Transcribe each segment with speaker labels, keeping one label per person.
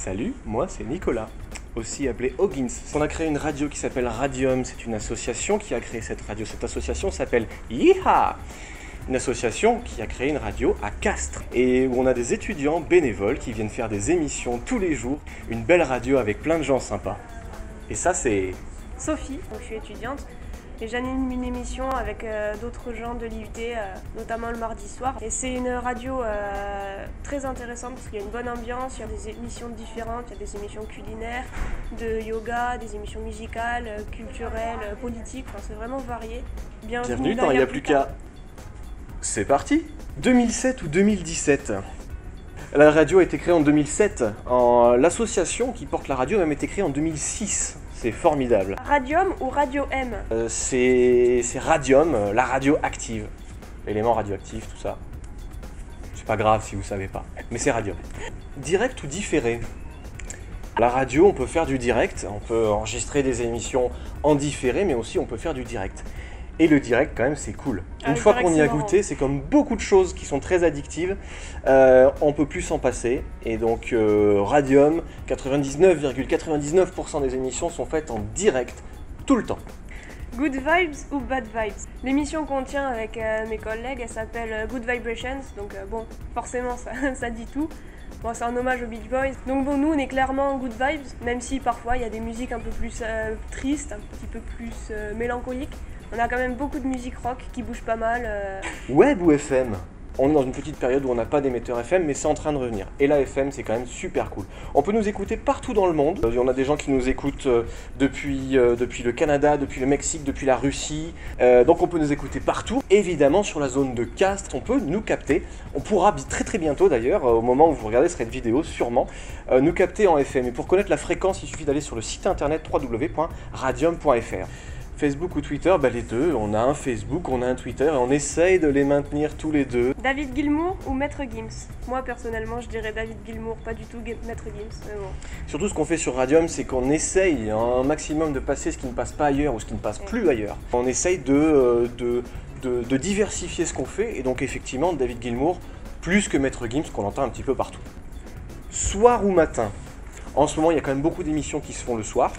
Speaker 1: Salut, moi c'est Nicolas, aussi appelé Hoggins. On a créé une radio qui s'appelle Radium, c'est une association qui a créé cette radio. Cette association s'appelle Yeeha, une association qui a créé une radio à Castres et où on a des étudiants bénévoles qui viennent faire des émissions tous les jours, une belle radio avec plein de gens sympas. Et ça c'est...
Speaker 2: Sophie, donc je suis étudiante et j'anime une émission avec d'autres gens de l'IUT, notamment le mardi soir. Et c'est une radio très intéressante parce qu'il y a une bonne ambiance, il y a des émissions différentes, il y a des émissions culinaires, de yoga, des émissions musicales, culturelles, politiques, enfin c'est vraiment varié.
Speaker 1: Bienvenue dans Il n'y a plus qu'à... C'est parti 2007 ou 2017. La radio a été créée en 2007. L'association qui porte la radio a même été créée en 2006. C'est formidable.
Speaker 2: Radium ou Radio M
Speaker 1: C'est Radium, la radio active. L'élément radioactif, tout ça. C'est pas grave si vous savez pas. Mais c'est Radium. Direct ou différé? La radio, on peut faire du direct. On peut enregistrer des émissions en différé, mais aussi on peut faire du direct. Et le direct, quand même, c'est cool. Une fois qu'on y a goûté, c'est comme beaucoup de choses qui sont très addictives. On peut plus s'en passer. Et donc, Radium, 99,99% des émissions sont faites en direct, tout le temps.
Speaker 2: Good Vibes ou Bad Vibes? L'émission qu'on tient avec mes collègues, elle s'appelle Good Vibrations. Donc bon, forcément, ça dit tout. Bon, c'est un hommage aux Beach Boys. Donc bon, nous, on est clairement Good Vibes, même si parfois, il y a des musiques un peu plus tristes, un petit peu plus mélancoliques. On a quand même beaucoup de musique rock qui bouge pas mal.
Speaker 1: Web ou FM? On est dans une petite période où on n'a pas d'émetteur FM, mais c'est en train de revenir. Et la FM, c'est quand même super cool. On peut nous écouter partout dans le monde. On a des gens qui nous écoutent depuis le Canada, depuis le Mexique, depuis la Russie. Donc on peut nous écouter partout. Évidemment, sur la zone de Castres, on peut nous capter. On pourra très très bientôt d'ailleurs, au moment où vous regardez cette vidéo, sûrement, nous capter en FM. Et pour connaître la fréquence, il suffit d'aller sur le site internet www.radium.fr. Facebook ou Twitter, les deux. On a un Facebook, on a un Twitter et on essaye de les maintenir tous les deux.
Speaker 2: David Gilmour ou Maître Gims? Moi personnellement, je dirais David Gilmour, pas du tout Maître Gims. Mais bon.
Speaker 1: Surtout ce qu'on fait sur Radium, c'est qu'on essaye un maximum de passer ce qui ne passe pas ailleurs ou ce qui ne passe plus ailleurs. On essaye de diversifier ce qu'on fait et donc effectivement David Gilmour plus que Maître Gims qu'on entend un petit peu partout. Soir ou matin? En ce moment, il y a quand même beaucoup d'émissions qui se font le soir.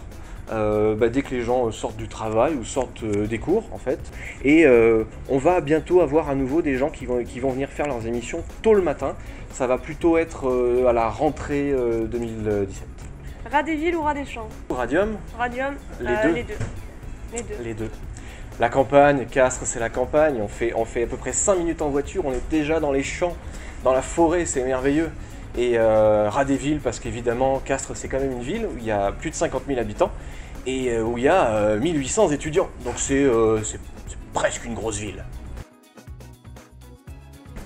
Speaker 1: Dès que les gens sortent du travail ou sortent des cours en fait. Et on va bientôt avoir à nouveau des gens qui vont venir faire leurs émissions tôt le matin. Ça va plutôt être à la rentrée 2017.
Speaker 2: Rat des villes ou rat des champs?
Speaker 1: Radium?
Speaker 2: Radium,
Speaker 1: les deux. La campagne, Castres c'est la campagne, on fait à peu près 5 minutes en voiture, on est déjà dans les champs, dans la forêt, c'est merveilleux. Et rat des villes parce qu'évidemment Castres c'est quand même une ville où il y a plus de 50 000 habitants et où il y a 1800 étudiants, donc c'est presque une grosse ville.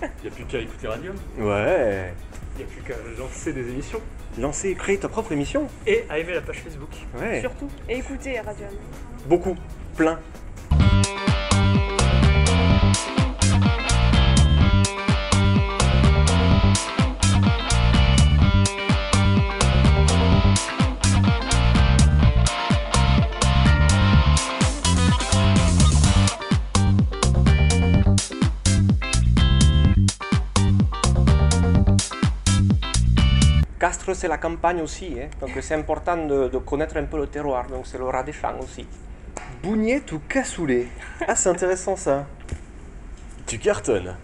Speaker 3: Il n'y a plus qu'à écouter Radium.
Speaker 1: Ouais.
Speaker 3: Il n'y a plus qu'à lancer des émissions.
Speaker 1: Créer ta propre émission.
Speaker 3: Et à aimer la page Facebook.
Speaker 1: Ouais.
Speaker 2: Surtout. Et écouter Radium.
Speaker 1: Beaucoup, plein. Castres c'est la campagne aussi, hein. Donc c'est important de connaître un peu le terroir, donc c'est le rat des champs aussi. Bougnette ou cassoulet? Ah c'est intéressant ça. Tu cartonnes.